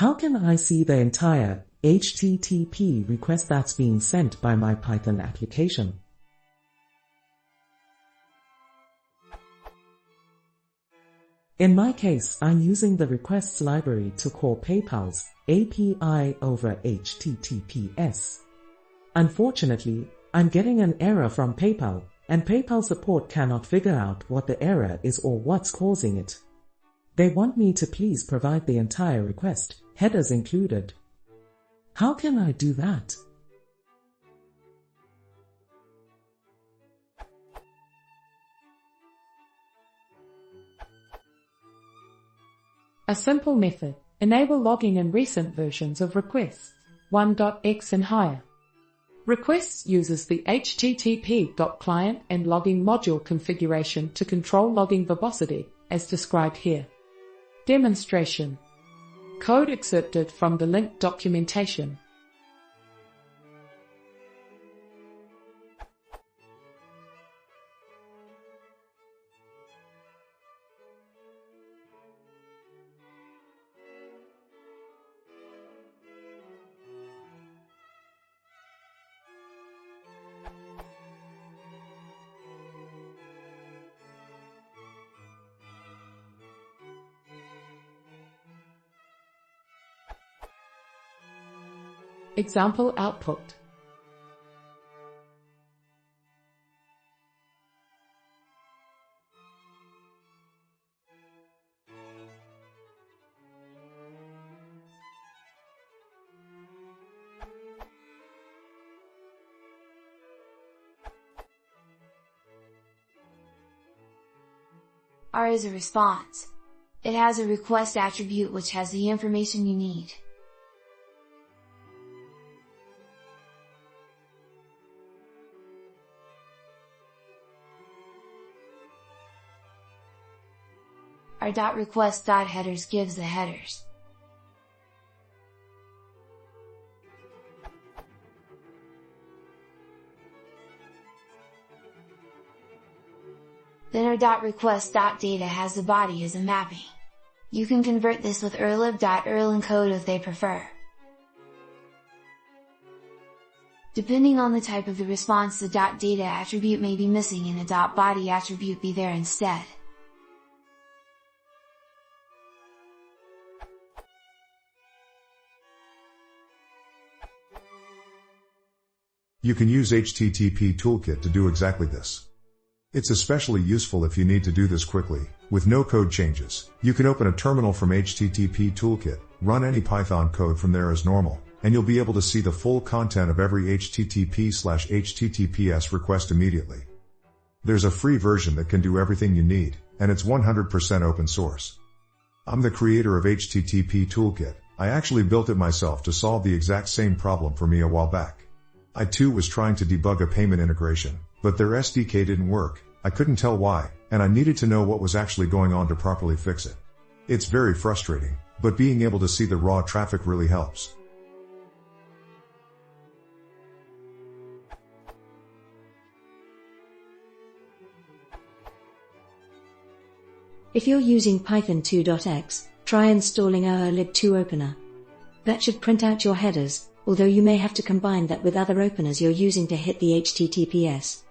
How can I see the entire HTTP request that's being sent by my Python application? In my case, I'm using the requests library to call PayPal's API over HTTPS. Unfortunately, I'm getting an error from PayPal, and PayPal support cannot figure out what the error is or what's causing it. They want me to please provide the entire request, headers included. How can I do that? A simple method: enable logging in recent versions of requests 1.x and higher. Requests uses the http.client and logging module configuration to control logging verbosity, as described here. Demonstration. Code excerpted from the linked documentation. Example output. R is a response. It has a request attribute which has the information you need. Our .request.headers gives the headers. Then our .request.data has the body as a mapping. You can convert this with urlib.url encode if they prefer. Depending on the type of the response, the .data attribute may be missing and the .body attribute be there instead. You can use HTTP Toolkit to do exactly this. It's especially useful if you need to do this quickly, with no code changes. You can open a terminal from HTTP Toolkit, run any Python code from there as normal, and you'll be able to see the full content of every HTTP/HTTPS request immediately. There's a free version that can do everything you need, and it's 100% open source. I'm the creator of HTTP Toolkit. I actually built it myself to solve the exact same problem for me a while back. I too was trying to debug a payment integration, but their SDK didn't work. I couldn't tell why, and I needed to know what was actually going on to properly fix it. It's very frustrating, but being able to see the raw traffic really helps. If you're using Python 2.x, try installing our lib2 opener. That should print out your headers, although you may have to combine that with other openers you're using to hit the HTTPS.